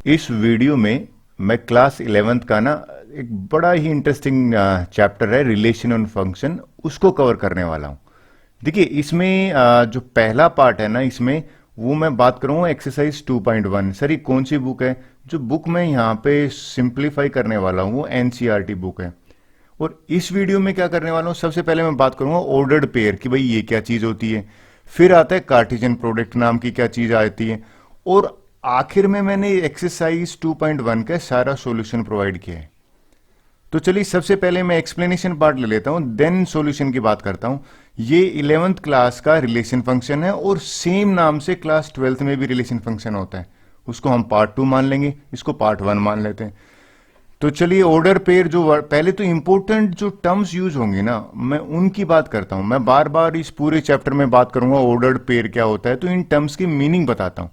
इस वीडियो में मैं क्लास 11th का ना एक बड़ा ही इंटरेस्टिंग चैप्टर है रिलेशन ऑन फंक्शन, उसको कवर करने वाला हूँ। देखिए इसमें जो पहला पार्ट है ना, इसमें वो मैं बात करूँगा एक्सरसाइज 2.1। सर ये कौन सी बुक है? जो बुक मैं यहाँ पे सिंप्लीफाई करने वाला हूँ वो एनसीईआरटी बुक है। और इस वीडियो में क्या करने वाला हूँ, सबसे पहले मैं बात करूंगा ऑर्डर्ड पेयर कि भाई ये क्या चीज होती है, फिर आता है कार्टेशियन प्रोडक्ट नाम की क्या चीज आती है, और आखिर में मैंने एक्सरसाइज 2.1 का सारा सॉल्यूशन प्रोवाइड किया है। तो चलिए सबसे पहले मैं एक्सप्लेनेशन पार्ट ले लेता हूं, देन सॉल्यूशन की बात करता हूं। ये 11th क्लास का रिलेशन फंक्शन है और सेम नाम से क्लास 12th में भी रिलेशन फंक्शन होता है। उसको हम पार्ट 2 मान लेंगे, इसको पार्ट 1 मान लेते हैं। तो चलिए ऑर्डर पेयर जो पहले तो इंपॉर्टेंट जो टर्म्स यूज होंगी ना, मैं उनकी बात करता हूं। मैं बार बार इस पूरे चैप्टर में बात करूंगा ऑर्डर्ड पेयर क्या होता है, तो इन टर्म्स की मीनिंग बताता हूं।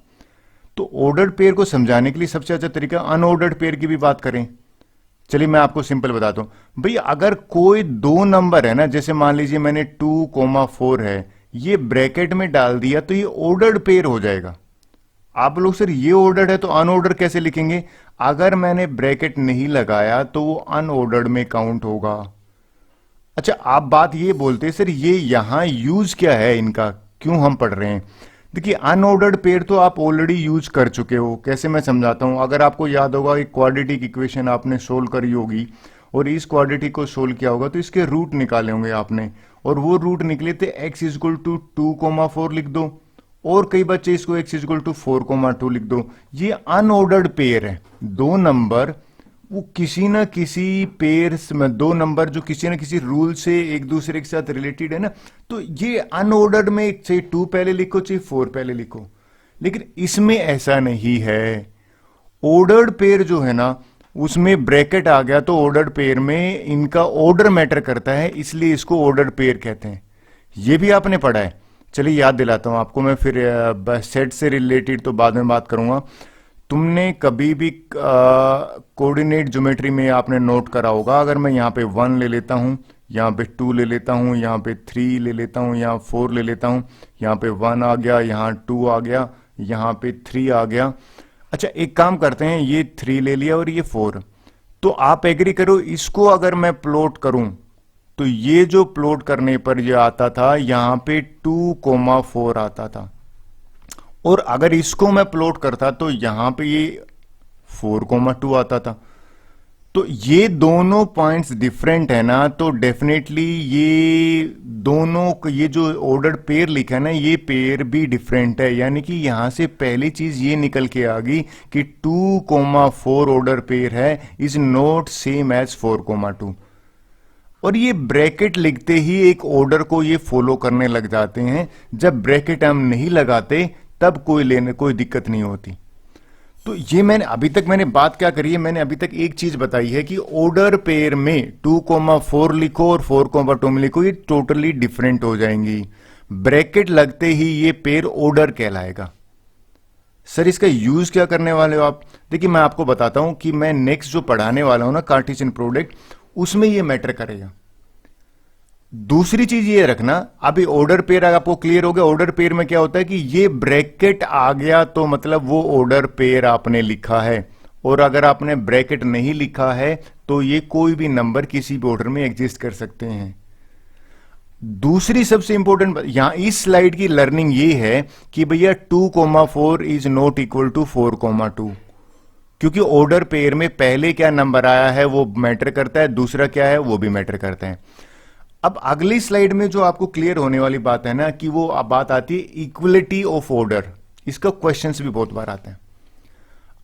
तो ऑर्डर्ड पेयर को समझाने के लिए सबसे अच्छा तरीका अनऑर्डर्ड पेयर की भी बात करें। चलिए मैं आपको सिंपल बताता हूं। भाई अगर कोई दो नंबर है ना, जैसे मान लीजिए मैंने 2,4 है, ये ब्रैकेट में डाल दिया तो ये ऑर्डर्ड पेयर हो जाएगा। आप लोग सर ये ऑर्डर्ड है तो अनऑर्डर कैसे लिखेंगे? अगर मैंने ब्रैकेट नहीं लगाया तो वो अनऑर्डर्ड में काउंट होगा। अच्छा, आप बात ये बोलते हैं सर ये यहां यूज क्या है, इनका क्यों हम पढ़ रहे हैं? देखिए अनऑर्डर्ड पेयर तो आप ऑलरेडी यूज कर चुके हो। कैसे, मैं समझाता हूं। अगर आपको याद होगा एक क्वाड्रेटिक इक्वेशन आपने सोल्व करी होगी और इस क्वाड्रेटिक को सोल्व किया होगा तो इसके रूट निकाले होंगे आपने, और वो रूट निकले थे x इक्वल टू 2,4 लिख दो, और कई बच्चे इसको x इक्वल टू 4,2 लिख दो। ये अनऑर्डर्ड पेयर है। दो नंबर वो किसी ना किसी पेयर्स में, दो नंबर जो किसी ना किसी रूल से एक दूसरे के साथ रिलेटेड है ना, तो ये अनऑर्डर्ड में चाहे 2 पहले लिखो चाहे 4 पहले लिखो। लेकिन इसमें ऐसा नहीं है। ऑर्डर्ड पेयर जो है ना, उसमें ब्रैकेट आ गया तो ऑर्डर्ड पेयर में इनका ऑर्डर मैटर करता है, इसलिए इसको ऑर्डर्ड पेयर कहते हैं। ये भी आपने पढ़ा है। चलिए याद दिलाता हूं आपको मैं, फिर सेट से रिलेटेड तो बाद में बात करूंगा। तुमने कभी भी कोऑर्डिनेट ज्योमेट्री में आपने नोट करा होगा, अगर मैं यहाँ पे 1 ले लेता हूँ, यहाँ पे 2 ले लेता हूँ, यहाँ पे 3 ले लेता हूँ, यहाँ 4 ले लेता हूँ, यहाँ पे 1 आ गया, यहाँ 2 आ गया, यहाँ पे 3 आ गया। अच्छा एक काम करते हैं, ये 3 ले लिया और ये 4, तो आप एग्री करो इसको अगर मैं प्लॉट करूं तो ये जो प्लॉट करने पर ये आता था, यहां पे 2,4 आता था, और अगर इसको मैं प्लॉट करता तो यहां पे ये 4,2 आता था। तो ये दोनों पॉइंट्स डिफरेंट है ना, तो डेफिनेटली ये दोनों, ये जो ऑर्डर्ड पेयर लिखा है ना, ये पेयर भी डिफरेंट है। यानी कि यहां से पहली चीज ये निकल के आ गई कि 2,4 ऑर्डर पेयर है इज नॉट सेम एज 4,2। और ये ब्रैकेट लिखते ही एक ऑर्डर को ये फॉलो करने लग जाते हैं। जब ब्रैकेट हम नहीं लगाते तब कोई दिक्कत नहीं होती। तो ये अभी तक मैंने बात क्या करी है, मैंने अभी तक एक चीज बताई है कि ऑर्डर पेयर में 2,4 लिखो और 4,2 में लिखो, ये टोटली डिफरेंट हो जाएंगी। ब्रैकेट लगते ही ये पेयर ऑर्डर कहलाएगा। सर इसका यूज क्या करने वाले हो आप? देखिए मैं आपको बताता हूं कि मैं नेक्स्ट जो पढ़ाने वाला हूं ना कार्टेशियन प्रोडक्ट, उसमें ये मैटर करेगा। दूसरी चीज ये रखना, अभी ऑर्डर पेयर आपको क्लियर हो गया। ऑर्डर पेयर में क्या होता है कि ये ब्रैकेट आ गया तो मतलब वो ऑर्डर पेयर आपने लिखा है, और अगर आपने ब्रैकेट नहीं लिखा है तो ये कोई भी नंबर किसी भी ऑर्डर में एग्जिस्ट कर सकते हैं। दूसरी सबसे इंपॉर्टेंट यहां इस स्लाइड की लर्निंग ये है कि भैया 2,4 इज नॉट इक्वल टू 4,2, क्योंकि ऑर्डर पेयर में पहले क्या नंबर आया है वो मैटर करता है, दूसरा क्या है वो भी मैटर करता है। अब अगली स्लाइड में जो आपको क्लियर होने वाली बात है ना, कि वो बात आती है इक्वलिटी ऑफ ऑर्डर। इसका क्वेश्चंस भी बहुत बार आते हैं।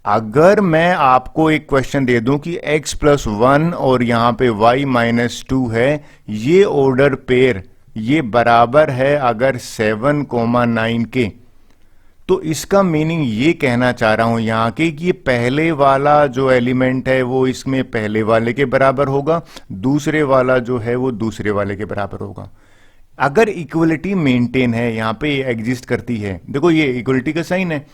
अगर मैं आपको एक क्वेश्चन दे दूं कि x+1 और यहां पे y-2 है, ये ऑर्डर पेयर ये बराबर है अगर 7,9 के, तो इसका मीनिंग ये कहना चाह रहा हूं यहां के कि ये पहले वाला जो एलिमेंट है वो इसमें पहले वाले के बराबर होगा, दूसरे वाला जो है वो दूसरे वाले के बराबर होगा। अगर इक्वलिटी मेंटेन है, यहां पे एग्जिस्ट करती है, देखो ये इक्वलिटी का साइन है,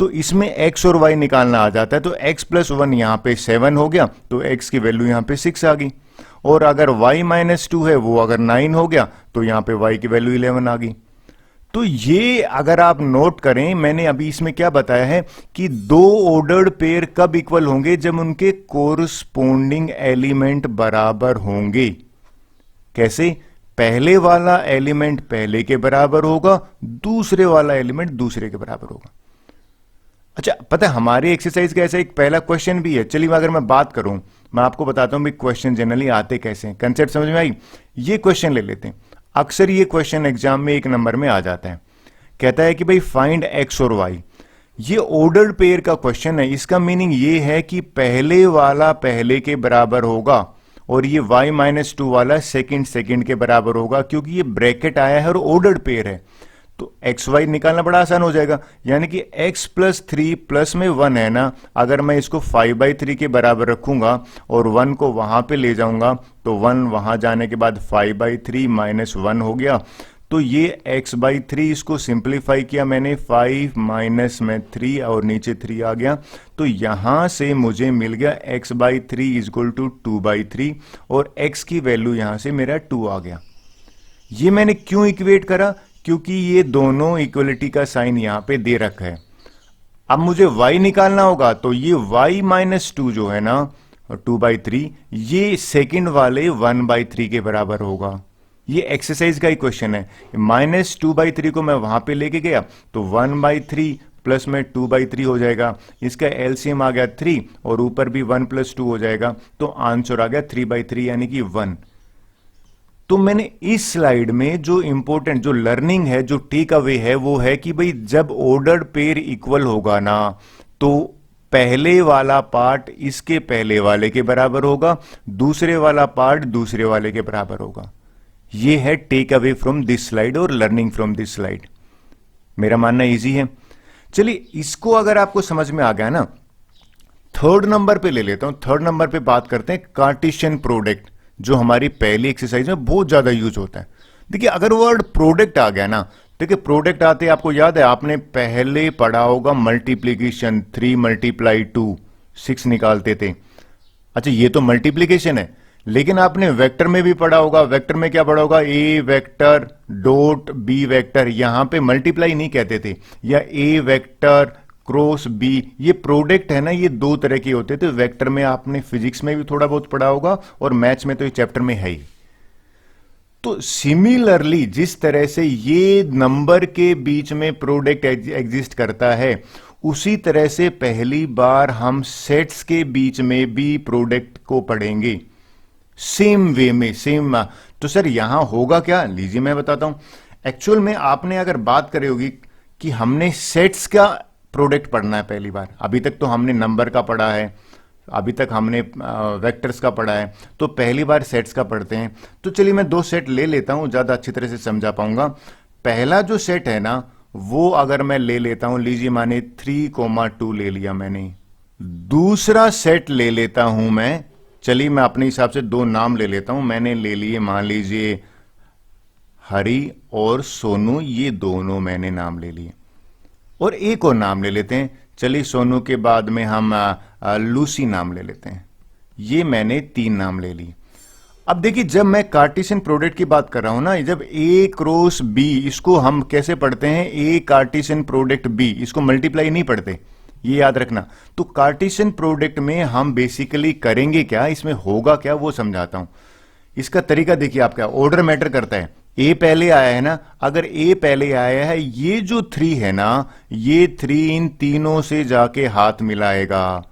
तो इसमें x और y निकालना आ जाता है। तो x+1 यहां पे 7 हो गया, तो x की वैल्यू यहां पे 6 आ गई, और अगर y-2 है वो अगर 9 हो गया तो यहां पे y की वैल्यू 11 आ गई। तो ये अगर आप नोट करें, मैंने अभी इसमें क्या बताया है कि दो ऑर्डर्ड पेयर कब इक्वल होंगे, जब उनके कोरस्पोंडिंग एलिमेंट बराबर होंगे। कैसे? पहले वाला एलिमेंट पहले के बराबर होगा, दूसरे वाला एलिमेंट दूसरे के बराबर होगा। अच्छा, पता है हमारे एक्सरसाइज का ऐसा एक पहला क्वेश्चन भी है। चलिए अगर मैं बात करूं, मैं आपको बताता हूं भी क्वेश्चन जनरली आते कैसे हैं, कंसेप्ट समझ में आई। ये क्वेश्चन ले लेते हैं। अक्सर ये क्वेश्चन एग्जाम में 1 नंबर में आ जाता है। कहता है कि भाई फाइंड एक्स और वाई। ये ऑर्डर्ड पेयर का क्वेश्चन है। इसका मीनिंग ये है कि पहले वाला पहले के बराबर होगा और ये y-2 वाला सेकंड के बराबर होगा, क्योंकि ये ब्रैकेट आया है और ऑर्डर्ड पेयर है। तो एक्स वाई निकालना बड़ा आसान हो जाएगा। यानी कि x प्लस 3 प्लस में 1 है ना, अगर मैं इसको 5/3 के बराबर रखूंगा और 1 को वहां पे ले जाऊंगा तो 1 वहां जाने के बाद 5/3 माइनस 1 हो गया। तो ये x/3, इसको सिंप्लीफाई किया मैंने, 5 माइनस में 3 और नीचे 3 आ गया। तो यहां से मुझे मिल गया x/3 इक्वल टू 2/3 और x की वैल्यू यहां से मेरा 2 आ गया। ये मैंने क्यों इक्वेट करा? क्योंकि ये दोनों इक्वलिटी का साइन यहां पे दे रखा है। अब मुझे y निकालना होगा, तो ये y-2 जो है ना 2/3, ये सेकंड वाले 1/3 के बराबर होगा। ये एक्सरसाइज का ही क्वेश्चन है। -2/3 को मैं वहां पे लेके गया तो 1/3 प्लस में 2/3 हो जाएगा। इसका एलसीएम आ गया 3 और ऊपर भी 1 + 2 हो जाएगा, तो आंसर आ गया 3/3 यानी कि 1। तो मैंने इस स्लाइड में जो इंपॉर्टेंट जो लर्निंग है, जो टेक अवे है, वो है कि भाई जब ऑर्डर्ड पेयर इक्वल होगा ना, तो पहले वाला पार्ट इसके पहले वाले के बराबर होगा, दूसरे वाला पार्ट दूसरे वाले के बराबर होगा। ये है take away from this slide और लर्निंग फ्रॉम दिस स्लाइड। मेरा मानना इजी है। चलिए इसको अगर आपको समझ में आ गया ना, 3rd नंबर पे ले लेता हूं। 3rd नंबर पे बात करते हैं कार्टेशियन प्रोडक्ट, जो हमारी पहली एक्सरसाइज में बहुत ज्यादा यूज होता है। देखिए अगर वर्ड प्रोडक्ट आ गया ना, देखिए प्रोडक्ट आते आपको याद है, आपने पहले पढ़ा होगा मल्टीप्लीकेशन, 3 × 2 6 निकालते थे। अच्छा ये तो मल्टीप्लीकेशन है, लेकिन आपने वेक्टर में भी पढ़ा होगा। वेक्टर में क्या पढ़ा होगा? ए वेक्टर डॉट बी वेक्टर। यहां पे मल्टीप्लाई नहीं कहते थे, या ए वेक्टर क्रॉस बी। ये प्रोडक्ट है ना, ये 2 तरह के होते थे। वेक्टर में आपने फिजिक्स में भी थोड़ा बहुत पढ़ा होगा और मैथ्स में तो ये चैप्टर में है ही। तो सिमिलरली जिस तरह से ये नंबर के बीच में प्रोडक्ट एग्जिस्ट करता है, उसी तरह से पहली बार हम सेट्स के बीच में भी प्रोडक्ट को पढ़ेंगे, सेम वे में, सेम। तो सर यहां होगा क्या? लीजिए मैं बताता हूं। एक्चुअल में आपने अगर बात करी होगी कि हमने सेट्स का प्रोडक्ट पढ़ना है पहली बार, अभी तक तो हमने नंबर का पढ़ा है, अभी तक हमने वेक्टर्स का पढ़ा है, तो पहली बार सेट्स का पढ़ते हैं। तो चलिए मैं 2 सेट ले लेता हूं, ज्यादा अच्छी तरह से समझा पाऊंगा। पहला जो सेट है ना, वो अगर मैं ले लेता हूं, लीजिए माने 3, 2 ले लिया मैंने। दूसरा सेट ले लेता हूं मैं, चलिए मैं अपने हिसाब से 2 नाम ले लेता हूं। मैंने ले लिए मान लीजिए हरी और सोनू, ये दोनों मैंने नाम ले लिए। और एक और नाम ले लेते हैं, चलिए सोनू के बाद में हम लूसी नाम ले लेते हैं। ये मैंने 3 नाम ले लिए। अब देखिए जब मैं कार्टेशियन प्रोडक्ट की बात कर रहा हूं ना, जब ए क्रॉस बी, इसको हम कैसे पढ़ते हैं? ए कार्टेशियन प्रोडक्ट बी, इसको मल्टीप्लाई नहीं पढ़ते, ये याद रखना। तो कार्टेशियन प्रोडक्ट में हम बेसिकली करेंगे क्या, इसमें होगा क्या, वो समझाता हूं। इसका तरीका देखिए आपका, ऑर्डर मैटर करता है। ए पहले आया है ना, अगर ए पहले आया है, ये जो 3 है ना, ये 3 इन तीनों से जाके हाथ मिलाएगा।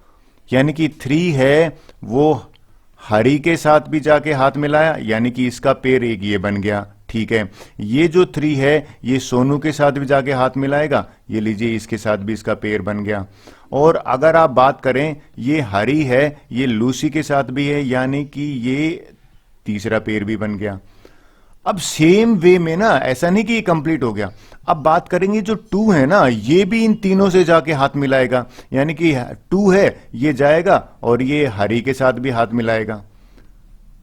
यानी कि 3 है वो हरी के साथ भी जाके हाथ मिलाया, यानी कि इसका पेयर एक ये बन गया। ठीक है, ये जो 3 है ये सोनू के साथ भी जाके हाथ मिलाएगा, ये लीजिए इसके साथ भी इसका पेयर बन गया। और अगर आप बात करें, ये हरी है, ये लूसी के साथ भी है, यानी कि ये तीसरा पेयर भी बन गया। अब सेम वे में ना, ऐसा नहीं कि ये कंप्लीट हो गया। अब बात करेंगे जो 2 है ना, ये भी इन तीनों से जाके हाथ मिलाएगा, यानी कि 2 है ये जाएगा और ये हरी के साथ भी हाथ मिलाएगा,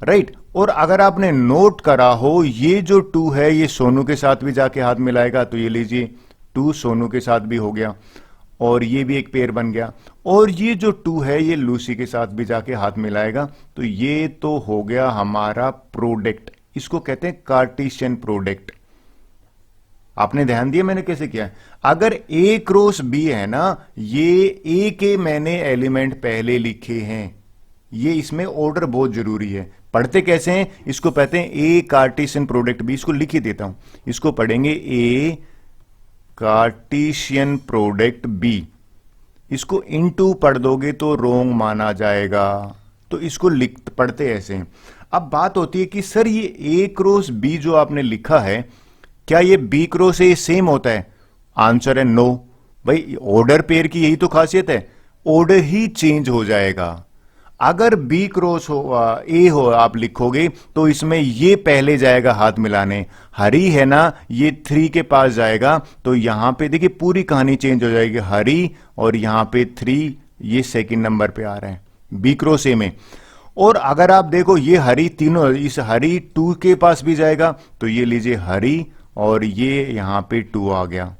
राइट। और अगर आपने नोट करा हो, ये जो 2 है ये सोनू के साथ भी जाके हाथ मिलाएगा, तो ये लीजिए 2 सोनू के साथ भी हो गया और ये भी एक पेयर बन गया। और ये जो 2 है ये लूसी के साथ भी जाके हाथ मिलाएगा, तो ये तो हो गया हमारा प्रोडक्ट। इसको कहते हैं कार्टेशियन प्रोडक्ट। आपने ध्यान दिया मैंने कैसे किया है? अगर ए क्रॉस बी है ना, ये ए के मैंने एलिमेंट पहले लिखे हैं, ये इसमें ऑर्डर बहुत जरूरी है। पढ़ते कैसे हैं इसको? कहते हैं ए कार्टेशियन प्रोडक्ट बी। इसको लिख ही देता हूं, इसको पढ़ेंगे ए कार्टेशियन प्रोडक्ट बी। इसको इनटू पढ़ दोगे तो रोंग माना जाएगा, तो इसको लिख पढ़ते ऐसे हैं। अब बात होती है कि सर ये ए क्रॉस बी जो आपने लिखा है, क्या ये बी क्रॉस ए सेम होता है? आंसर है नो। भाई ऑर्डर पेयर की यही तो खासियत है, ऑर्डर ही चेंज हो जाएगा। अगर बी क्रॉस हो ए हो आप लिखोगे तो इसमें ये पहले जाएगा हाथ मिलाने, हरी है ना ये 3 के पास जाएगा, तो यहां पे देखिए पूरी कहानी चेंज हो जाएगी। हरी और यहां पे 3 ये सेकंड नंबर पे आ रहे हैं बी क्रॉस ए में। और अगर आप देखो ये हरी तीनों, इस हरी 2 के पास भी जाएगा, तो ये लीजिए हरी और ये यहां पे 2 आ गया,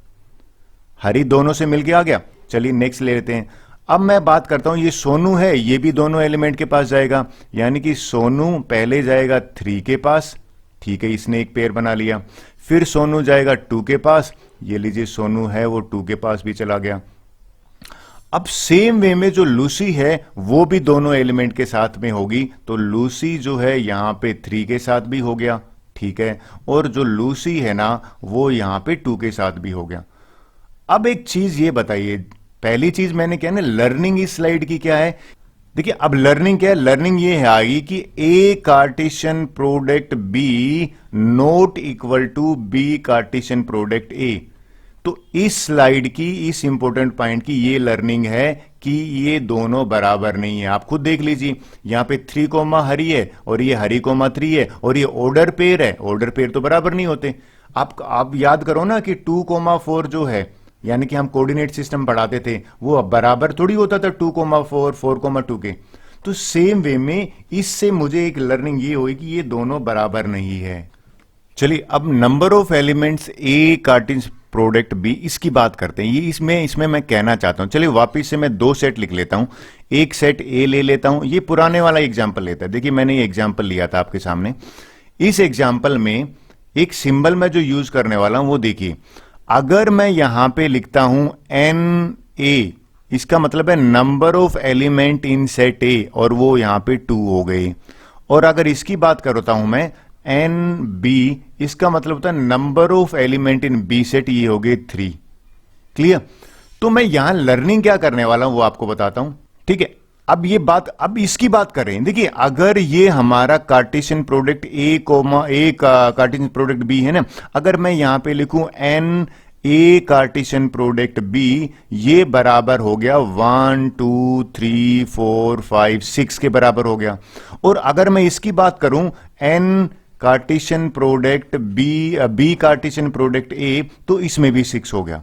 हरी दोनों से मिलके आ गया। चलिए नेक्स्ट ले लेते हैं। अब मैं बात करता हूं, ये सोनू है, ये भी दोनों एलिमेंट के पास जाएगा, यानी कि सोनू पहले जाएगा 3 के पास, ठीक है, इसने एक पेयर बना लिया। फिर सोनू जाएगा 2 के पास, ये लीजिए सोनू है वो 2 के पास भी चला गया। अब सेम वे में जो लूसी है वो भी दोनों एलिमेंट के साथ में होगी, तो लूसी जो है यहां पे 3 के साथ भी हो गया, ठीक है, और जो लूसी है ना वो यहां पे 2 के साथ भी हो गया। अब एक चीज ये बताइए, पहली चीज मैंने क्या ना, लर्निंग इस स्लाइड की क्या है? देखिए अब लर्निंग क्या है? लर्निंग ये है आएगी कि A Cartesian product B not equal to B Cartesian product A. तो इस स्लाइड की इस इंपॉर्टेंट पॉइंट की ये लर्निंग है कि ये दोनों बराबर नहीं है। आप खुद देख लीजिए, यहां पे 3 कोमा हरी है और ये हरी कोमा 3 है, और ये ऑर्डर पेयर है, ऑर्डर पेयर तो बराबर नहीं होते। आप याद करो ना कि 2,4 जो है, यानी कि हम कोऑर्डिनेट सिस्टम पढ़ाते थे, वो अब बराबर थोड़ी होता था 2,4 4,2 के। तो सेम वे में इससे मुझे एक लर्निंग ये हुई कि ये दोनों बराबर नहीं है। चलिए अब number of elements A Cartesian product B, इसकी बात करते हैं। ये इसमें मैं कहना चाहता हूं, चलिए वापिस से मैं 2 सेट लिख लेता हूं। एक सेट ए ले लेता हूं, ये पुराने वाला एग्जाम्पल लेता है। देखिए मैंने ये एग्जाम्पल लिया था आपके सामने। इस एग्जाम्पल में एक सिंबल मैं जो यूज करने वाला हूं वो देखिए, अगर मैं यहां पे लिखता हूं एन ए, इसका मतलब है number of element in set ए, और वो यहां पे 2 हो गए। और अगर इसकी बात करता हूं मैं एन बी, इसका मतलब होता है number of element in B set, ये हो गए 3। क्लियर? तो मैं यहां लर्निंग क्या करने वाला हूं वो आपको बताता हूं, ठीक है। अब इसकी बात कर रहे हैं। देखिए अगर ये हमारा Cartesian product A Cartesian product B है ना, अगर मैं यहां पे लिखूं n A Cartesian product B, ये बराबर हो गया 1 2 3 4 5 6 के बराबर हो गया। और अगर मैं इसकी बात करूं n Cartesian product B Cartesian product A, तो इसमें भी 6 हो गया।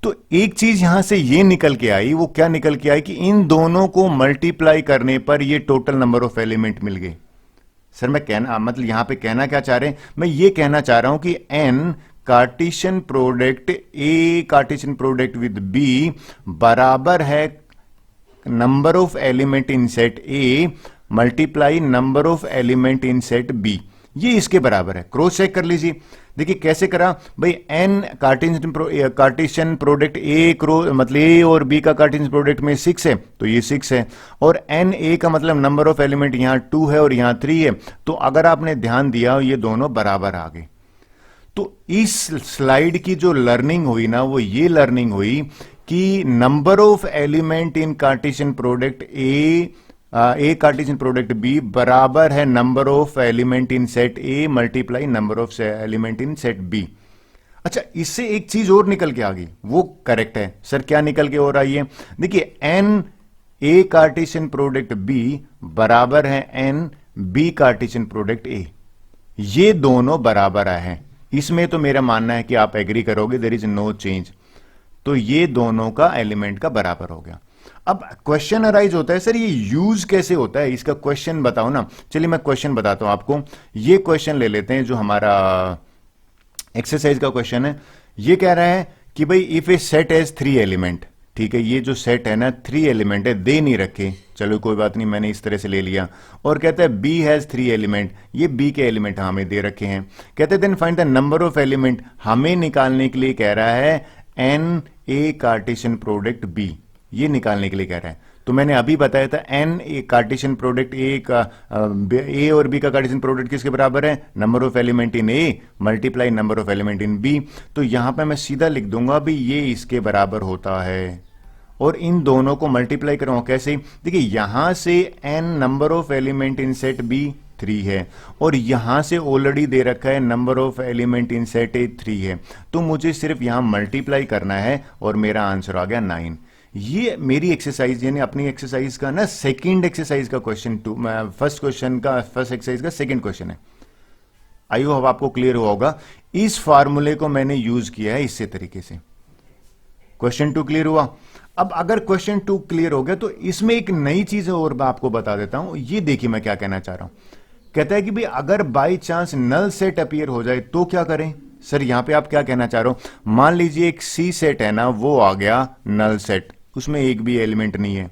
तो एक चीज यहां से ये निकल के आई, वो क्या निकल के आई कि इन दोनों को मल्टीप्लाई करने पर ये टोटल नंबर ऑफ एलिमेंट मिल गए। सर मैं कहना मतलब यहां पे कहना क्या चाह रहे हैं? मैं ये कहना चाह रहा हूं कि n Cartesian product A Cartesian product with B बराबर है number of element in set A multiply number of element in set B, ये इसके बराबर है। क्रॉस चेक कर लीजिए। देखिए कैसे करा भाई, एन कार्टेशियन प्रोडक्ट ए मतलब ए और बी का कार्टेशियन प्रोडक्ट में 6 है, तो ये 6 है, और एन ए का मतलब नंबर ऑफ एलिमेंट यहां 2 है और यहां 3 है, तो अगर आपने ध्यान दिया ये दोनों बराबर आ गए। तो इस स्लाइड की जो लर्निंग हुई ना, वो ये लर्निंग हुई कि number of element in Cartesian product A Cartesian product B बराबर है number of element in set A multiply number of element in set B. अच्छा, इससे एक चीज और निकल के आ गई, वो करेक्ट है। सर क्या निकल के और आई है? देखिए n A Cartesian product B बराबर है n B Cartesian product A, ये दोनों बराबर आए हैं। इसमें तो मेरा मानना है कि आप एग्री करोगे, देयर इज नो चेंज। तो ये दोनों का एलिमेंट का बराबर हो गया। अब क्वेश्चन अराइज होता है, सर ये यूज कैसे होता है, इसका क्वेश्चन बताओ ना। चलिए मैं क्वेश्चन बताता हूं आपको। ये क्वेश्चन ले लेते हैं जो हमारा एक्सरसाइज का क्वेश्चन है। ये कह रहा है कि भाई if A set has 3 element, ठीक है, ये जो सेट है ना 3 एलिमेंट है, दे नहीं रखे, चलो कोई बात नहीं, मैंने इस तरह से ले लिया। और कहता है बी हैज 3 एलिमेंट, ये बी के एलिमेंट हमें दे रखे हैं। कहते हैं then find the number of element, हमें निकालने के लिए कह रहा है n A Cartesian product B, ये निकालने के लिए कह रहा है। तो मैंने अभी बताया था n A Cartesian product A का ए और बी का कार्टेशियन प्रोडक्ट किसके बराबर है, number of element in A multiply number of element in B. तो यहां पे मैं सीधा लिख दूंगा भी ये इसके बराबर होता है, और इन दोनों को मल्टीप्लाई करूंगा कैसे, देखिए यहां से n number of element in set B 3 है, और यहां से ऑलरेडी दे रखा है number of element in set A 3 है, तो मुझे सिर्फ यहां मल्टीप्लाई करना है और मेरा आंसर आ गया 9। ये मेरी एक्सरसाइज, यानी अपनी एक्सरसाइज का ना सेकंड एक्सरसाइज का क्वेश्चन 2, फर्स्ट क्वेश्चन का फर्स्ट एक्सरसाइज का सेकंड क्वेश्चन है। आई होप आपको क्लियर हुआ होगा। इस फार्मूले को मैंने यूज किया है इससे तरीके से। क्वेश्चन 2 क्लियर हुआ। अब अगर क्वेश्चन 2 क्लियर हो गया तो इसमें एक नई चीज और मैं आपको बता देता हूं। ये देखिए मैं क्या कहना चाह रहा हूं। कहता है कि भाई अगर by chance null set appear हो जाए तो क्या करें। सर यहां पे आप क्या कहना चाह रहे हो, मान लीजिए एक सी सेट है ना, वो आ गया नल सेट, उसमें एक भी एलिमेंट नहीं है,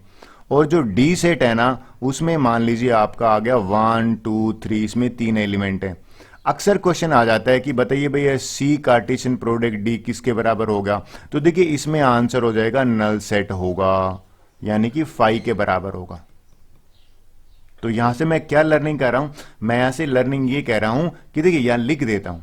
और जो डी सेट है ना उसमें मान लीजिए आपका आ गया 1 2 3, इसमें 3 एलिमेंट है। अक्सर क्वेश्चन आ जाता है कि बताइए भैया सी कार्टेशियन प्रोडक्ट डी किसके बराबर होगा, तो देखिए इसमें आंसर हो जाएगा नल सेट होगा, यानी कि 5 के बराबर होगा। तो यहां से मैं क्या लर्निंग कर रहा हूं, मैं यहां से लर्निंग ये कह रहा हूं कि देखिए यहां लिख देता हूं,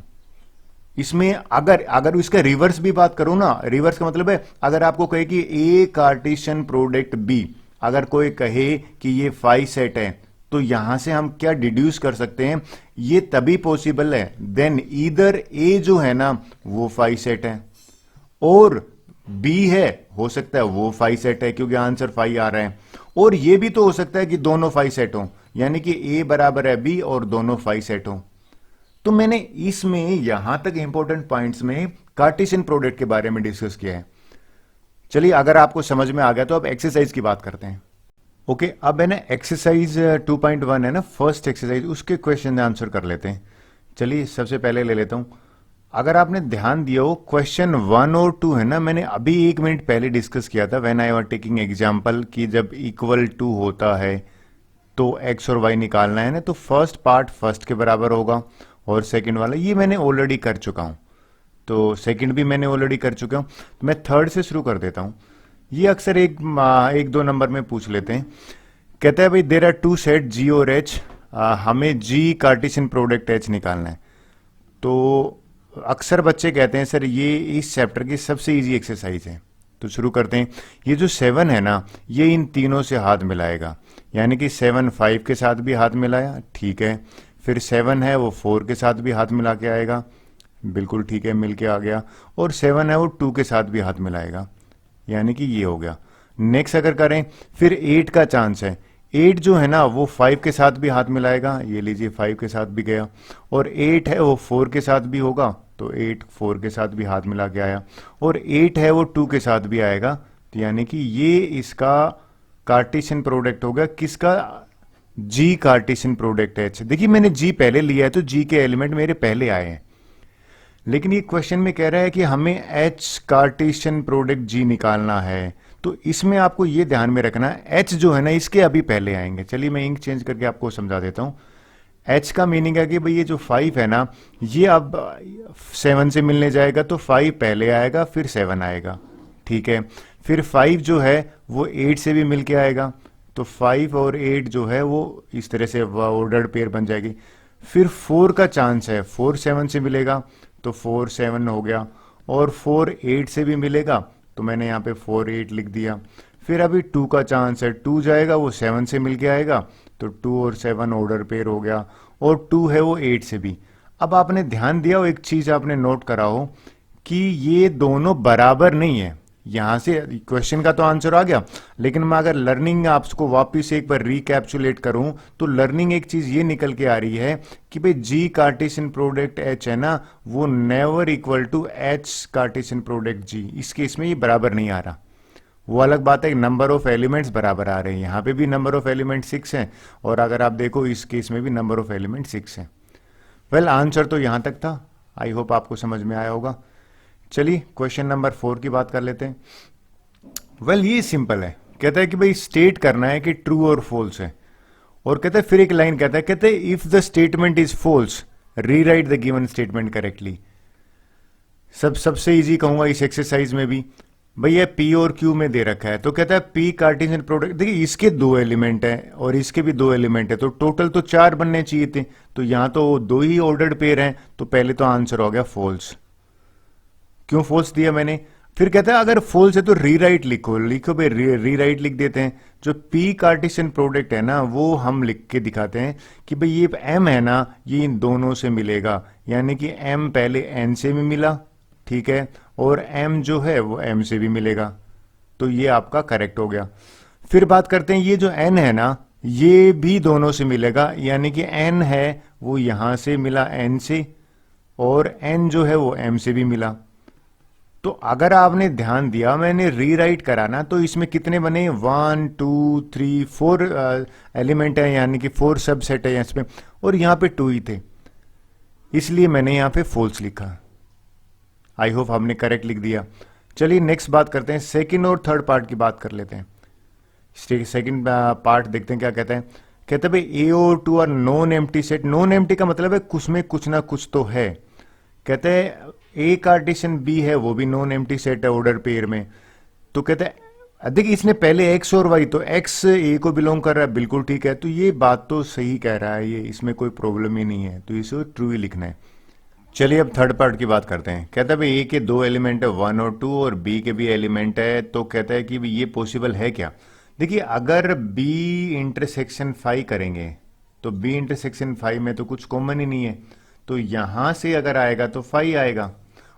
इसमें अगर इसका रिवर्स भी बात करूं ना, रिवर्स का मतलब है अगर आपको कहे कि ए कार्टेशियन प्रोडक्ट बी, अगर कोई कहे कि ये 5 सेट है, तो यहां से हम क्या डिड्यूस कर सकते हैं, ये तभी पॉसिबल है देन ईदर ए जो है ना वो 5 सेट है और बी है, हो सकता है वो 5 सेट है क्योंकि आंसर 5 आ रहा है, और ये भी तो हो सकता है कि दोनों 5 सेट हो, यानी कि ए बराबर है बी और दोनों 5 सेट हो। तो मैंने इसमें यहां तक इंपॉर्टेंट पॉइंट्स में कार्टेशियन प्रोडक्ट के बारे में डिस्कस किया है। चलिए अगर आपको समझ में आ गया तो अब एक्सरसाइज की बात करते हैं। ओके, अब है ना एक्सरसाइज 2.1 है ना, फर्स्ट एक्सरसाइज, उसके क्वेश्चन आंसर कर लेते हैं। चलिए सबसे पहले ले लेता हूं। अगर आपने ध्यान दिया हो क्वेश्चन 1 और 2 है ना, मैंने अभी 1 मिनट पहले डिस्कस किया था when I was taking example कि जब इक्वल टू होता है तो एक्स और वाई निकालना है ना, तो फर्स्ट पार्ट फर्स्ट के बराबर होगा और सेकंड वाला ये मैंने ऑलरेडी कर चुका हूं, तो सेकंड भी मैंने ऑलरेडी कर चुका हूं। तो मैं थर्ड से शुरू कर देता हूं। ये अक्सर एक दो नंबर में पूछ लेते हैं। कहता है भाई देयर आर 2 सेट जी और एच, हमें जी कार्टेशियन प्रोडक्ट एच निकालना है। तो अक्सर बच्चे कहते हैं सर ये इस चैप्टर की सबसे इजी एक्सरसाइज है, तो शुरू करते हैं। ये जो 7 है ना, ये इन तीनों से हाथ मिलाएगा, यानी कि 7 5 के साथ भी हाथ मिलाया, ठीक है। फिर 7 है वो 4 के साथ भी हाथ मिला के आएगा, बिल्कुल ठीक है, मिल के आ गया। और 7 है वो 2 के साथ भी हाथ मिलाएगा, यानी कि ये हो गया। नेक्स्ट अगर करें फिर 8 का चांस है, 8 जो है ना वो 5 के साथ भी हाथ मिलाएगा, ये लीजिए 5 के साथ भी गया। और 8 है वो 4 के साथ भी होगा, तो 8 4 के साथ भी हाथ मिला के आया। और 8 है वो 2 के साथ भी आएगा, तो यानी कि ये इसका कार्टेशियन प्रोडक्ट होगा, किसका, जी कार्टेशियन प्रोडक्ट एच। देखिए मैंने जी पहले लिया है तो जी के एलिमेंट मेरे पहले आए हैं, लेकिन ये क्वेश्चन में कह रहा है कि हमें एच कार्टेशियन प्रोडक्ट जी निकालना है, तो इसमें आपको ये ध्यान में रखना है एच जो है ना इसके अभी पहले आएंगे। चलिए मैं इंक चेंज करके आपको समझा देता हूं। एच का मीनिंग है कि भाई ये जो 5 है ना, ये अब 7 से मिलने जाएगा तो 5 पहले आएगा फिर 7 आएगा, ठीक है। फिर 5 जो है वो 8 से भी मिल के आएगा, तो 5 और 8 जो है वो इस तरह से ऑर्डर्ड पेयर बन जाएगी। फिर 4 का चांस है, 4 7 से मिलेगा तो 4 7 हो गया, और 4 8 से भी मिलेगा, तो मैंने यहाँ पे 4 8 लिख दिया। फिर अभी 2 का चांस है, 2 जाएगा वो 7 से मिल के आएगा, तो 2 और 7 ऑर्डर पेयर हो गया, और 2 है वो 8 से भी। अब आपने ध्यान दिया हो, एक चीज आपने नोट करा हो कि ये दोनों बराबर नहीं है। यहां से क्वेश्चन का तो आंसर आ गया, लेकिन मैं अगर लर्निंग आपको वापस एक बार रिकैप्चुलेट करूं तो लर्निंग एक चीज ये निकल के आ रही है कि भाई जी कार्टेशियन प्रोडक्ट एच है ना, वो never equal to H cartesian product G. इस केस में ये बराबर नहीं आ रहा। वो अलग बात है, नंबर ऑफ एलिमेंट्स बराबर आ रहे हैं, यहां पे भी नंबर ऑफ एलिमेंट 6 है, और अगर आप देखो इस केस में भी नंबर ऑफ एलिमेंट 6 है। वेल आंसर तो यहां तक था, आई होप आपको समझ में आया होगा। चलिए क्वेश्चन नंबर 4 की बात कर लेते हैं। वेल ये सिंपल है, कहता है कि भाई स्टेट करना है कि ट्रू और फॉल्स है, और कहता है फिर एक लाइन कहता है if the statement is false rewrite the given statement correctly. सबसे इजी कहूंगा इस एक्सरसाइज में भी, भैया पी और क्यू में दे रखा है, तो कहता है पी कार्टेशियन प्रोडक्ट, देखिए इसके दो एलिमेंट हैं और इसके भी दो एलिमेंट है, तो टोटल तो 4 बनने चाहिए थे, तो यहां तो 2 ही ऑर्डर्ड पेयर हैं, तो पहले तो आंसर हो गया फॉल्स। क्यों फॉल्स दिया मैंने? फिर कहता है अगर फॉल्स है तो रीराइट लिखो, लिखो भाई रीराइट लिख देते हैं। जो पी कार्टेशियन प्रोडक्ट है ना वो हम लिख के दिखाते हैं कि भाई ये एम है ना ये इन दोनों से मिलेगा, यानी कि एम पहले एन से भी मिला, ठीक है, और m जो है वो m से भी मिलेगा, तो ये आपका करेक्ट हो गया। फिर बात करते हैं ये जो n है ना ये भी दोनों से मिलेगा, यानी कि n है वो यहां से मिला n से, और n जो है वो m से भी मिला। तो अगर आपने ध्यान दिया मैंने रीराइट करा ना, तो इसमें कितने बने 1 2 3 4 एलिमेंट है, यानी कि 4 सबसेट है इसमें, और यहां पे 2 ही थे, इसलिए मैंने यहां पे फॉल्स लिखा। आई होप हमने करेक्ट लिख दिया। चलिए नेक्स्ट बात करते हैं, सेकंड और थर्ड पार्ट की बात कर लेते हैं। सेकंड पार्ट देखते हैं क्या कहते हैं। कहते हैं भाई ए और two are non empty set. Non empty का मतलब है कुछ में कुछ ना कुछ तो है। कहते हैं ए कार्टेशियन बी है वो भी नॉन एम्प्टी सेट है ऑर्डर पेयर में। तो कहते हैं देखिए इसने पहले एक्स और वाई, तो एक्स ए को बिलोंग कर रहा है, बिल्कुल ठीक है, तो ये बात तो सही कह रहा है, ये इसमें कोई प्रॉब्लम ही नहीं है, तो इसे ट्रू ही लिखना है। चलिए अब थर्ड पार्ट की बात करते हैं। कहता है भाई ए के 2 एलिमेंट है 1 और 2, और बी के भी एलिमेंट है, तो कहता है कि ये पॉसिबल है क्या। देखिए अगर बी इंटरसेक्शन 5 करेंगे तो बी इंटरसेक्शन 5 में तो कुछ कॉमन ही नहीं है, तो यहां से अगर आएगा तो 5 आएगा,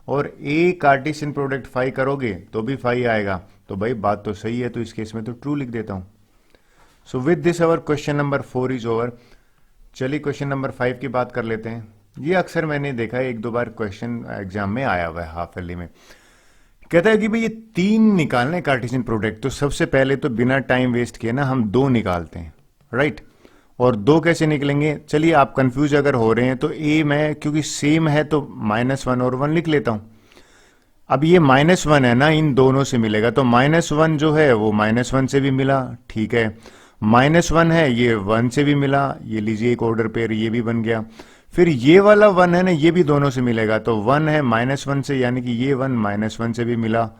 और ए कार्टेशियन प्रोडक्ट 5 करोगे तो भी 5 आएगा, तो भाई बात तो सही है, तो इस केस में तो ट्रू लिख देता हूं। सो with this our question number 4 is over. चलिए क्वेश्चन नंबर 5 की बात कर लेते हैं। ये अक्सर मैंने देखा है, 1-2 बार क्वेश्चन एग्जाम में आया हुआ है हाफ ईयरली में। कहता है कि भाई ये 3 निकालने कार्टेशियन प्रोडक्ट, तो सबसे पहले तो बिना टाइम वेस्ट किए ना हम 2 निकालते हैं, राइट। और 2 कैसे निकलेंगे, चलिए आप कंफ्यूज अगर हो रहे हैं तो ए मैं क्योंकि सेम है तो -1 और 1 लिख लेता हूं। अब ये -1 है ना इन दोनों से मिलेगा, तो -1 जो है वो -1 से भी मिला, ठीक है, -1 है ये 1 से भी मिला, ये लीजिए एक ऑर्डर पेयर ये भी बन गया। फिर ये वाला 1 है ना ये भी दोनों से मिलेगा, तो 1 है -1 से, यानी कि ये 1 -1 से भी मिला,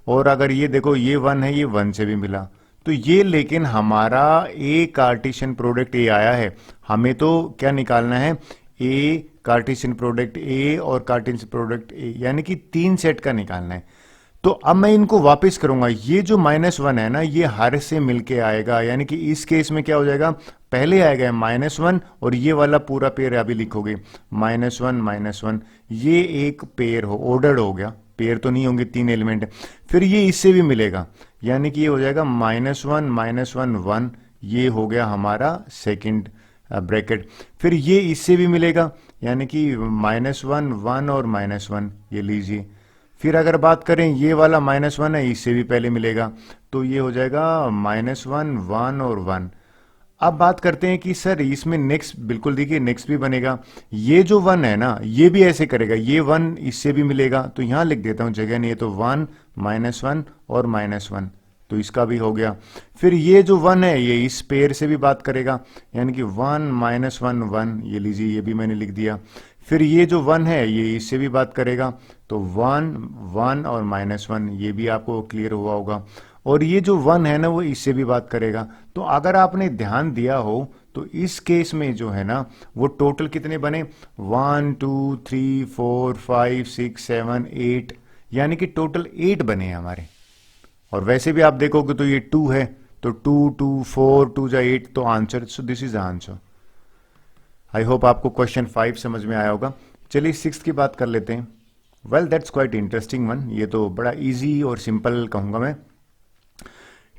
और अगर ये देखो ये 1 है ये 1 से भी मिला, तो ये लेकिन हमारा ए कार्टेशियन प्रोडक्ट ए आया है। हमें तो क्या निकालना है, ए कार्टेशियन प्रोडक्ट ए और कार्टेशियन प्रोडक्ट ए, यानी कि 3 सेट का निकालना है। तो अब मैं इनको वापस करूंगा, ये जो -1 है ना ये हर से मिलके आएगा, यानी कि इस केस में क्या हो जाएगा, पहले आएगा -1 और ये वाला पूरा पेयर अभी लिखोगे -1 ये एक पेयर हो ऑर्डर्ड हो गया, पेयर तो नहीं होंगे 3 एलिमेंट है। फिर ये इससे भी मिलेगा, यानी कि ये हो जाएगा -1 1, ये हो गया हमारा सेकंड ब्रैकेट। फिर ये इससे भी मिलेगा, यानी कि -1 1 और -1 ये लीजिए। फिर अगर बात करें ये वाला -1 है इससे भी पहले मिलेगा, तो ये हो जाएगा -1 1 और 1। अब बात करते हैं कि सर इसमें नेक्स्ट, बिल्कुल देखिए नेक्स्ट भी बनेगा, ये जो 1 है ना ये भी ऐसे करेगा, ये 1 इससे भी मिलेगा, तो यहां लिख देता हूं जगह नहीं है, तो 1 -1 और -1, तो इसका भी हो गया। फिर ये जो 1 है ये इस पेयर से भी बात करेगा, यानी कि 1 -1 1, ये लीजिए ये भी मैंने लिख दिया। फिर ये जो 1 है ये इससे भी बात करेगा, तो 1 1 और -1 ये भी आपको क्लियर हुआ होगा, और ये जो 1 है ना वो इससे भी बात करेगा। तो अगर आपने ध्यान दिया हो तो इस केस में जो है ना वो टोटल कितने बने, 1 2 3 4 5 6 7 8, यानी कि टोटल 8 बने हैं हमारे। और वैसे भी आप देखोगे तो ये 2 है, तो 2 2 4 2 जा 8, तो answer, so this is answer. I hope आपको क्वेश्चन 5 समझ में आया होगा। चलिए 6 की बात कर लेते हैं। Well that's quite interesting one, ये तो बड़ा इजी और सिंपल कहूंगा मैं।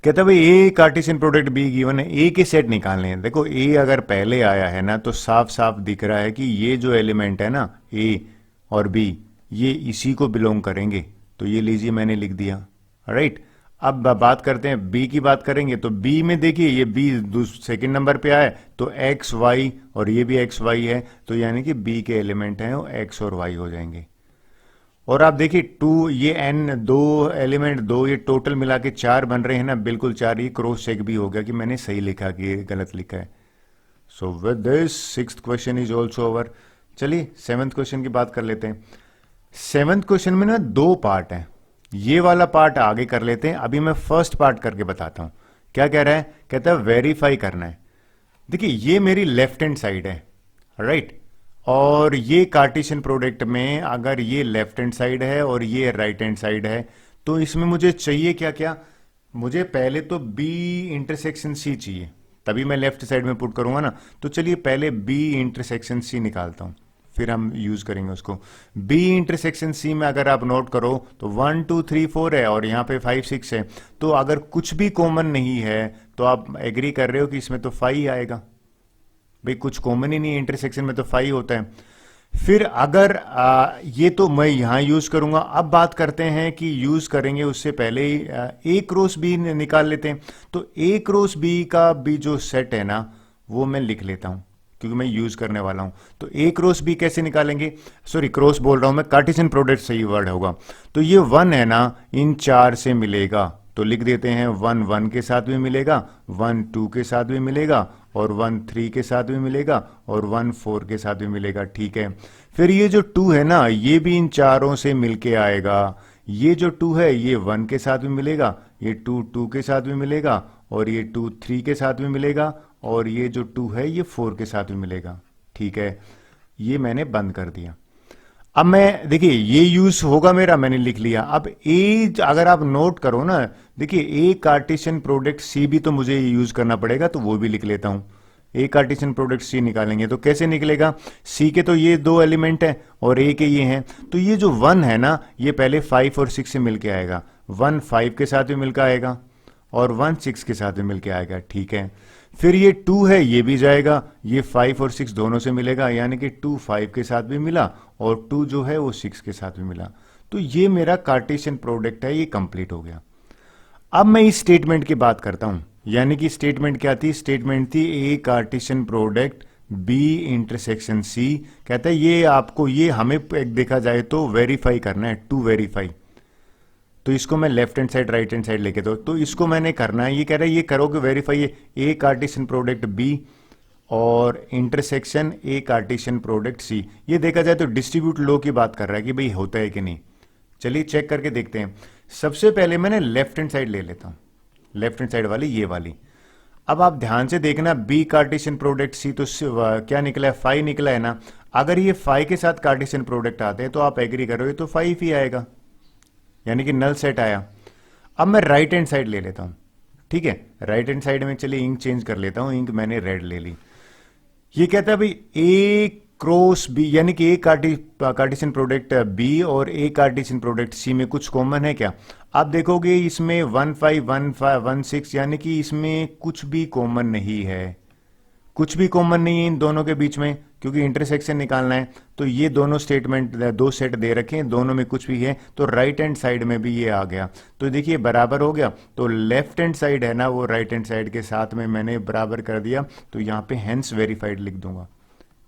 कहता भाई ए कार्टेशियन प्रोडक्ट बी गिवन है, ए के सेट निकालने हैं। देखो ए अगर पहले आया है ना तो साफ साफ दिख रहा है कि ये जो एलिमेंट है ना ए और बी ये इसी को बिलोंग करेंगे, तो ये लीजिए मैंने लिख दिया, राइट। अब बात करते हैं बी की, बात करेंगे तो बी में देखिए ये बी सेकंड नंबर पे आया, तो एक्स वाई और ये भी एक्स वाई है, तो यानी कि बी के एलिमेंट हैं वो एक्स और वाई हो जाएंगे। और आप देखिए टू, ये n दो एलिमेंट दो, ये टोटल मिला के 4 बन रहे हैं ना, बिल्कुल 4। ये क्रॉस चेक भी हो गया कि मैंने सही लिखा कि गलत लिखा है। So with this sixth question is also over. चलिए सेवंथ क्वेश्चन की बात कर लेते हैं। सेवंथ क्वेश्चन में ना 2 पार्ट है, ये वाला पार्ट आगे कर लेते हैं, अभी मैं फर्स्ट पार्ट करके बताता हूं। क्या कह रहा है? कहता है वेरीफाई करना है। देखिए ये मेरी लेफ्ट हैंड साइड है, राइट, और ये कार्टेशियन प्रोडक्ट में अगर ये लेफ्ट हैंड साइड है और ये राइट हैंड साइड है, तो इसमें मुझे चाहिए क्या क्या? मुझे पहले तो बी इंटरसेक्शन सी चाहिए, तभी मैं लेफ्ट साइड में पुट करूंगा ना। तो चलिए पहले बी इंटरसेक्शन सी निकालता हूं, फिर हम यूज करेंगे उसको। बी इंटरसेक्शन सी में अगर आप नोट करो तो 1 2 3 4 है और यहाँ पे 5 6 है। तो अगर कुछ भी कॉमन नहीं है तो आप एग्री कर रहे हो कि इसमें तो 5 आएगा। भाई कुछ कॉमन ही नहीं है, इंटरसेक्शन में तो 5 होता है। फिर अगर ये तो मैं यहां यूज करूंगा। अब बात करते हैं कि यूज करेंगे उससे पहले ही ए क्रॉस बी निकाल लेते हैं। तो ए क्रॉस बी का भी जो सेट है ना, वो मैं लिख लेता हूं क्योंकि मैं यूज करने वाला हूं। तो ए क्रॉस बी कैसे निकालेंगे? सॉरी क्रॉस बोल रहा हूं मैं, कार्टेशियन प्रोडक्ट सही वर्ड होगा। तो ये 1 है ना, इन 4 से मिलेगा, तो लिख देते हैं 1 1 के साथ भी मिलेगा, 1 2 के साथ भी मिलेगा, और 1 3 के साथ भी मिलेगा, और 1 4 के साथ भी मिलेगा। ठीक है, फिर ये जो 2 है ना, ये भी इन चारों से मिलके आएगा। ये जो 2 है ये 1 के साथ भी मिलेगा, ये 2 2 के साथ भी मिलेगा, और ये 2 3 के साथ भी मिलेगा, और ये जो 2 है ये 4 के साथ भी मिलेगा। ठीक है, ये मैंने बंद कर दिया। अब मैं देखिए ये यूज होगा मेरा, मैंने लिख लिया। अब ए अगर आप नोट करो ना, देखिए ए कार्टेशियन प्रोडक्ट सी भी तो मुझे यूज करना पड़ेगा, तो वो भी लिख लेता हूं। ए कार्टेशियन प्रोडक्ट सी निकालेंगे तो कैसे निकलेगा? सी के तो ये 2 एलिमेंट है और ए के ये हैं, तो ये जो 1 है ना, ये पहले 5 और 6 से मिलके आएगा। 1 5 के साथ भी मिलकर आएगा और 1 6 के साथ भी मिलके आएगा। ठीक है, फिर ये 2 है, ये भी जाएगा, ये 5 और 6 दोनों से मिलेगा, यानी कि 2 5 के साथ भी मिला और 2 जो है वो 6 के साथ भी मिला। तो ये मेरा कार्टेशियन प्रोडक्ट है, ये कंप्लीट हो गया। अब मैं इस स्टेटमेंट की बात करता हूं, यानी कि स्टेटमेंट क्या थी? स्टेटमेंट थी A Cartesian product B intersection C. कहता है ये आपको, ये हमें एक देखा जाए तो वेरीफाई करना है, टू वेरीफाई। तो इसको मैं left hand side right hand side लेके दो, तो इसको मैंने करना है। ये कह रहा है ये करोगे verify A Cartesian product B और intersection A Cartesian product C. ये देखा जाए तो डिस्ट्रीब्यूट लॉ की बात कर रहा है कि भाई होता है कि नहीं। चलिए चेक करके देखते हैं। सबसे पहले मैंने लेफ्ट हैंड साइड ले लेता हूं, लेफ्ट हैंड साइड वाली, ये वाली। अब आप ध्यान से देखना, बी कार्टेशियन प्रोडक्ट सी, तो क्या निकला है? 5 निकला है ना। अगर ये 5 के साथ कार्टेशियन प्रोडक्ट आते हैं तो आप एग्री करोगे तो 5 ही आएगा, यानी कि नल सेट आया। अब मैं राइट हैंड साइड ले लेता हूं। ठीक है, राइट हैंड साइड में चलिए इंक चेंज कर लेता हूं, इंक मैंने रेड ले ली। ये कहता है भाई ए क्रॉस बी, यानी कि ए कार्टेशियन प्रोडक्ट बी और ए कार्टेशियन प्रोडक्ट सी में कुछ कॉमन है क्या? आप देखोगे इसमें 1 5 1 5 1 6, यानी कि इसमें कुछ भी कॉमन नहीं है, कुछ भी कॉमन नहीं है इन दोनों के बीच में, क्योंकि इंटरसेक्शन निकालना है। तो ये दोनों स्टेटमेंट, 2 सेट दे रखे हैं, दोनों में कुछ भी है, तो राइट हैंड साइड में भी ये आ गया। तो देखिए बराबर हो गया। तो लेफ्ट हैंड साइड है ना, वो राइट हैंड साइड के साथ में मैंने बराबर कर दिया। तो यहां पे हेंस वेरीफाइड लिख दूंगा,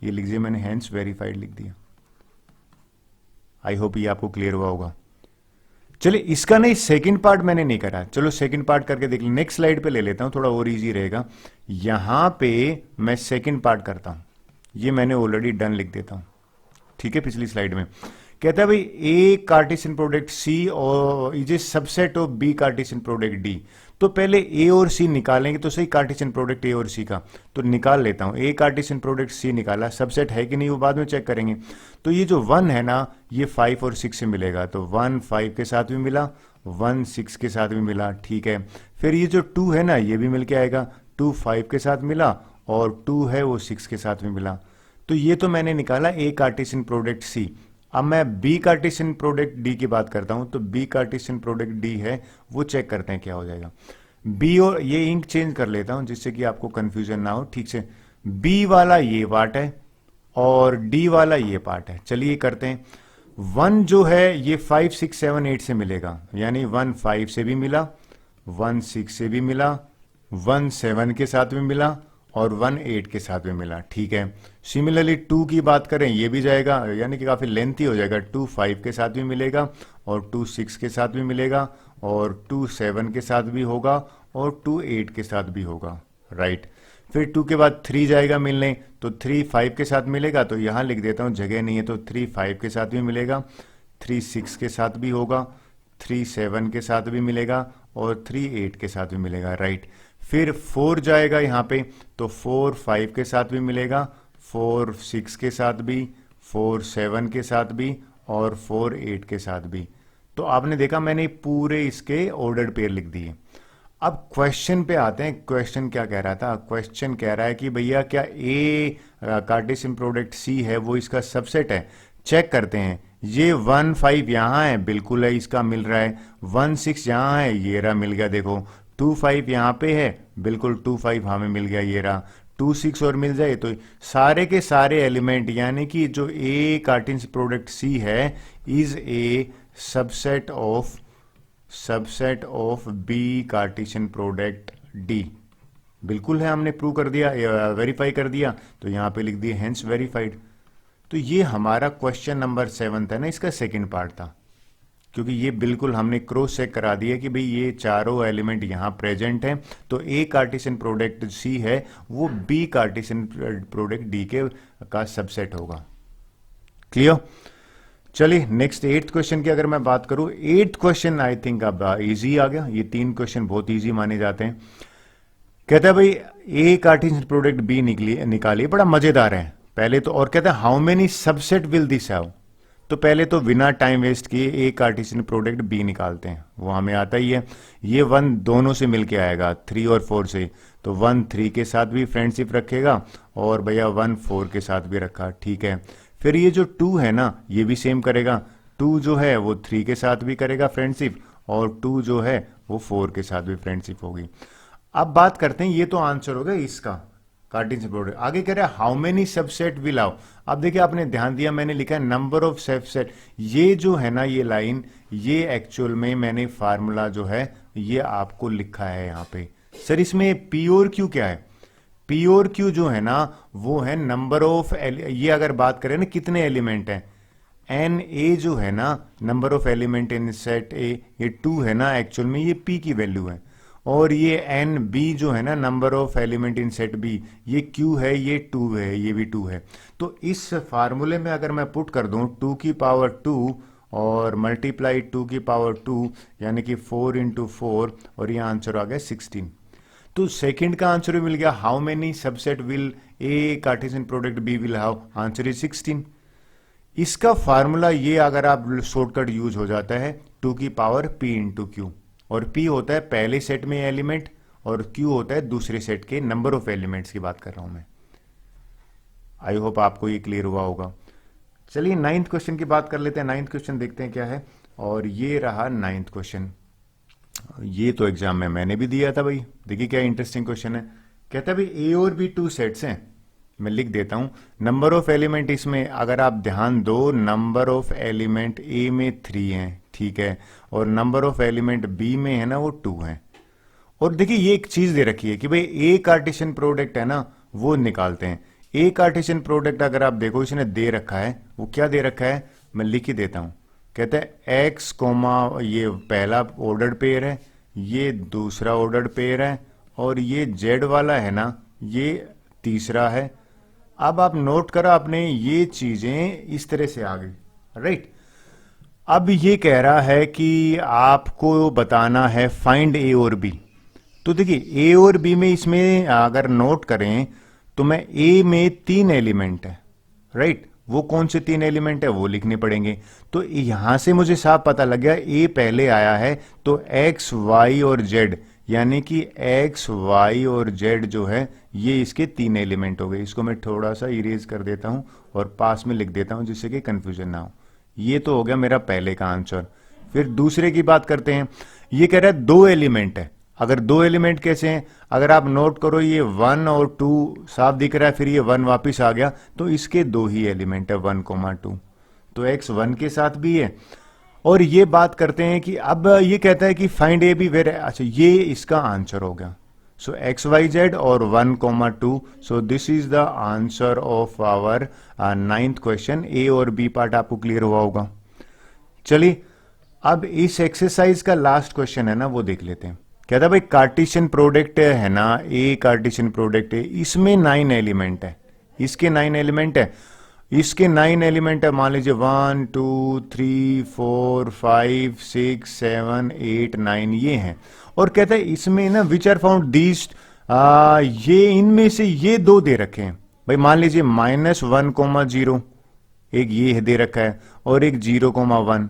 ये लीजिए मैंने हेंस वेरीफाइड लिख दिया। आई होप ये आपको क्लियर हुआ होगा। चलिए इसका नहीं, सेकंड पार्ट मैंने नहीं करा, चलो सेकंड पार्ट करके देख ले। नेक्स्ट स्लाइड पे ले लेता हूं, थोड़ा और इजी रहेगा। यहां पे मैं सेकंड पार्ट करता हूं, ये मैंने ऑलरेडी डन लिख देता हूं। ठीक है, पिछली स्लाइड में कहता है भाई ए कार्टेशियन प्रोडक्ट सी और is a subset of B Cartesian product D. तो पहले ए और सी निकालेंगे तो सही, कार्टेशियन प्रोडक्ट ए और सी का। तो निकाल लेता हूं, ए कार्टेशियन प्रोडक्ट सी निकाला, सबसेट है कि नहीं वो बाद में चेक करेंगे। तो ये जो 1 है ना, ये 5 और 6 से मिलेगा, तो 1 5 के साथ भी मिला, 1 6 के साथ भी मिला। ठीक है, फिर ये जो 2 है ना, ये भी मिलके आएगा, 2 5 के साथ मिला, और 2 है वो 6 के साथ भी मिला। तो ये तो मैंने निकाला ए कार्टेशियन प्रोडक्ट सी। अब मैं बी कार्टेशियन प्रोडक्ट डी की बात करता हूं, तो बी कार्टेशियन प्रोडक्ट डी है, वो चेक करते हैं क्या हो जाएगा। बी, और ये इंक चेंज कर लेता हूं जिससे कि आपको कंफ्यूजन ना हो ठीक से। बी वाला ये पार्ट है और डी वाला ये पार्ट है। चलिए करते हैं। 1 जो है ये 5 6 7 8 से मिलेगा, यानी 1 5 से भी मिला, 1 6 से भी मिला, 1 7 के साथ भी मिला, और 1 8 के साथ भी मिला, ठीक है। सिमिलरली 2 की बात करें, ये भी जाएगा, यानी कि काफ़ी लेंथी हो जाएगा। 2 5 के साथ भी मिलेगा, और 2 6 के साथ भी मिलेगा, और 2 7 के साथ भी होगा, और 2 8 के साथ भी होगा, राइट। फिर 2 के बाद 3 जाएगा मिलने, तो 3 5 के साथ मिलेगा, तो यहाँ लिख देता हूँ, जगह नहीं है, तो 3 5 के साथ भी मिलेगा, 3 6 के साथ भी होगा, 3 7 के साथ भी मिलेगा, और 3 8 के साथ भी मिलेगा, राइट। फिर 4 जाएगा यहाँ पे, तो 4 5 के साथ भी मिलेगा, 4 6 के साथ भी, 4 7 के साथ भी, और 4 8 के साथ भी। तो आपने देखा मैंने पूरे इसके ऑर्डर्ड पेयर लिख दिए। अब क्वेश्चन पे आते हैं। क्वेश्चन क्या कह रहा था? क्वेश्चन कह रहा है कि भैया क्या ए कार्टेशियन प्रोडक्ट सी है वो इसका सबसेट है? चेक करते हैं। ये 1 5 यहाँ है, बिल्कुल है, इसका मिल रहा है। 1 6 यहाँ है, ये रहा, मिल गया। देखो 2 5 यहाँ पे है, बिल्कुल 2 5 हमें मिल गया, ये रहा। 2 6 और मिल जाए तो सारे के सारे एलिमेंट, यानी कि जो ए कार्टेशियन प्रोडक्ट सी है is a subset of B Cartesian product D. बिल्कुल है, हमने प्रूव कर दिया, वेरीफाई कर दिया, तो यहां पे लिख दिया हेंस वेरीफाइड। तो ये हमारा क्वेश्चन नंबर 7 है ना, इसका सेकंड पार्ट था, क्योंकि ये बिल्कुल हमने क्रॉस चेक करा दिया कि भाई ये चारों एलिमेंट यहां प्रेजेंट हैं, तो ए कार्टेशियन प्रोडक्ट सी है वो बी कार्टेशियन प्रोडक्ट डी के का सबसेट होगा। क्लियर? चलिए नेक्स्ट 8th क्वेश्चन की अगर मैं बात करूं, 8th क्वेश्चन आई थिंक अब इजी आ गया। ये 3 क्वेश्चन बहुत इजी माने जाते हैं। कहता है भाई ए कार्टेशियन प्रोडक्ट बी निकालिए, बड़ा मजेदार है। पहले तो और कहता है how many subset will this have. तो पहले तो बिना टाइम वेस्ट किए ए कार्टेशियन प्रोडक्ट बी निकालते हैं, वो हमें आता ही है। ये 1 दोनों से मिलके आएगा, 3 और 4 से, तो 1 3 के साथ भी फ्रेंडशिप रखेगा, और भैया 1 4 के साथ भी रखा, ठीक है। फिर ये जो 2 है ना, ये भी सेम करेगा। 2 जो है वो 3 के साथ भी करेगा फ्रेंडशिप, और 2 जो है वो 4 के साथ भी फ्रेंडशिप होगी। अब बात करते हैं, ये तो आंसर हो गया इसका कार्टेशियन प्रोडक्ट। आगे कह रहा है how many subset will how. अब देखिए आपने ध्यान दिया, मैंने लिखा है नंबर ऑफ सबसेट। ये जो है ना ये लाइन, ये एक्चुअल में मैंने फार्मूला जो है ये आपको लिखा है यहाँ पे। सर इसमें पी और क्यू क्या है? पी और क्यू जो है ना वो है नंबर ऑफ, ये अगर बात करें ना कितने एलिमेंट हैं, एन ए जो है ना number of element in set ए, ये 2 है ना, एक्चुअल में ये पी की वैल्यू है। और ये एन बी जो है ना number of element in set B, ये क्यू है, ये 2 है, ये भी 2 है। तो इस फार्मूले में अगर मैं पुट कर दूं 2 की पावर 2 और मल्टीप्लाई 2 की पावर 2, यानी कि 4 इंटू 4, और ये आंसर आ गया 16। तो सेकंड का आंसर भी मिल गया, how many subset will A Cartesian product B will have, answer is 16। इसका फार्मूला ये अगर आप शॉर्टकट यूज हो जाता है 2 की पावर p इंटू क्यू, और p होता है पहले सेट में एलिमेंट, और q होता है दूसरे सेट के नंबर ऑफ एलिमेंट्स की बात कर रहा हूं मैं। आई होप आपको ये क्लियर हुआ होगा। चलिए 9th क्वेश्चन की बात कर लेते हैं। 9th क्वेश्चन देखते हैं क्या है, और ये रहा 9th क्वेश्चन। ये तो एग्जाम में मैंने भी दिया था भाई। देखिए क्या इंटरेस्टिंग क्वेश्चन है। कहता है भाई ए और बी 2 सेट्स हैं, मैं लिख देता हूं। नंबर ऑफ एलिमेंट इसमें अगर आप ध्यान दो, नंबर ऑफ एलिमेंट ए में 3 हैं, ठीक है, और नंबर ऑफ एलिमेंट बी में है ना वो 2 है। और देखिए ये एक चीज दे रखी है कि भाई ए कार्टेशियन प्रोडक्ट है ना वो निकालते हैं। ए कार्टेशियन प्रोडक्ट अगर आप देखो इसने दे रखा है, वो क्या दे रखा है, मैं लिख ही देता हूं। कहता है एक्स कोमा, ये पहला ऑर्डर्ड पेयर है, ये दूसरा ऑर्डर्ड पेयर है, और ये जेड वाला है ना ये तीसरा है। अब आप नोट करो आपने, ये चीजें इस तरह से आ गई, राइट। अब ये कह रहा है कि आपको बताना है फाइंड ए और बी। तो देखिए ए और बी में इसमें अगर नोट करें तो मैं ए में 3 एलिमेंट है, राइट। वो कौन से 3 एलिमेंट है वो लिखने पड़ेंगे। तो यहां से मुझे साफ पता लग गया ए पहले आया है, तो एक्स वाई और जेड, यानी कि एक्स वाई और जेड जो है ये इसके 3 एलिमेंट हो गए। इसको मैं थोड़ा सा इरेज कर देता हूं और पास में लिख देता हूं जिससे कि कंफ्यूजन ना हो। ये तो हो गया मेरा पहले का आंसर। फिर दूसरे की बात करते हैं। ये कह रहा है 2 एलिमेंट है। अगर 2 एलिमेंट कैसे हैं, अगर आप नोट करो ये 1 और 2 साफ दिख रहा है, फिर ये 1 वापिस आ गया, तो इसके 2 ही एलिमेंट है 1,2। तो x 1 के साथ भी है। और ये बात करते हैं कि अब ये कहता है कि फाइंड ए बी वेर, अच्छा ये इसका आंसर हो गया। सो एक्स वाई जेड और 1,2. So this is the answer of our 9th question. A और बी पार्ट आपको क्लियर हुआ होगा. चलिए अब इस एक्सरसाइज का लास्ट क्वेश्चन है ना वो देख लेते हैं. कहता है भाई कार्टेशियन प्रोडक्ट है ना, ए कार्टेशियन प्रोडक्ट है, इसमें 9 एलिमेंट है. इसके 9 एलिमेंट है. इसके 9 एलिमेंट है, मान लीजिए 1 2 3 4 5 6 7 8 9 ये हैं. और कहता है इसमें ना विच आर फाउंड दीज, ये इनमें से ये दो दे रखे हैं. भाई मान लीजिए -1,0 एक ये दे रखा है और एक 0,1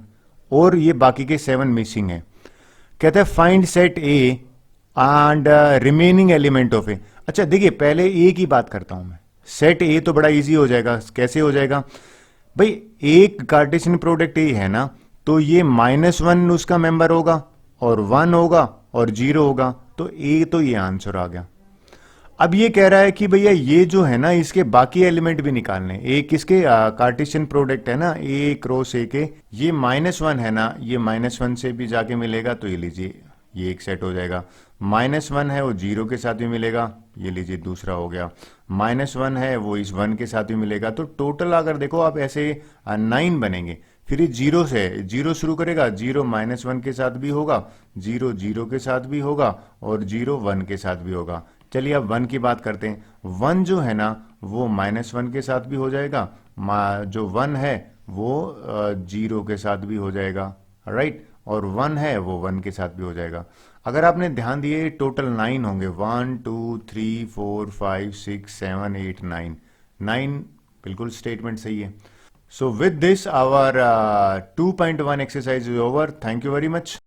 और ये बाकी के 7 मिसिंग है. कहता है find set A and remaining element of A. अच्छा देखिए पहले ए की बात करता हूं मैं. सेट ए तो बड़ा इजी हो जाएगा. कैसे हो जाएगा भाई, एक कार्टेशियन प्रोडक्ट ए है ना, तो ये -1 उसका मेंबर होगा और 1 होगा और 0 होगा, तो ए तो ये आंसर आ गया. अब ये कह रहा है कि भैया ये जो है ना इसके बाकी एलिमेंट भी निकालने. ए किसके कार्टेशियन प्रोडक्ट है ना, ए क्रॉस ए के, ये -1 है ना, ये -1 से भी जाके मिलेगा, तो ये लीजिए ये एक सेट हो जाएगा. -1 है वो 0 के साथ भी मिलेगा, ये लीजिए दूसरा हो गया. -1 है वो इस 1 के साथ भी मिलेगा. तो टोटल अगर देखो आप ऐसे 9 बनेंगे. फिर ये 0 से 0 शुरू करेगा, 0 -1 के साथ भी होगा, 0 0 के साथ भी होगा और 0 1 के साथ भी होगा. चलिए अब 1 की बात करते हैं. 1 जो है ना वो -1 के साथ भी हो जाएगा, जो 1 है वो 0 के साथ भी हो जाएगा, राइट, और 1 है वो 1 के साथ भी हो जाएगा. अगर आपने ध्यान दिए टोटल 9 होंगे, 1 2 3 4 5 6 7 8 9. 9 बिल्कुल स्टेटमेंट सही है. So with this our 2.1 exercise is over. Thank you very much.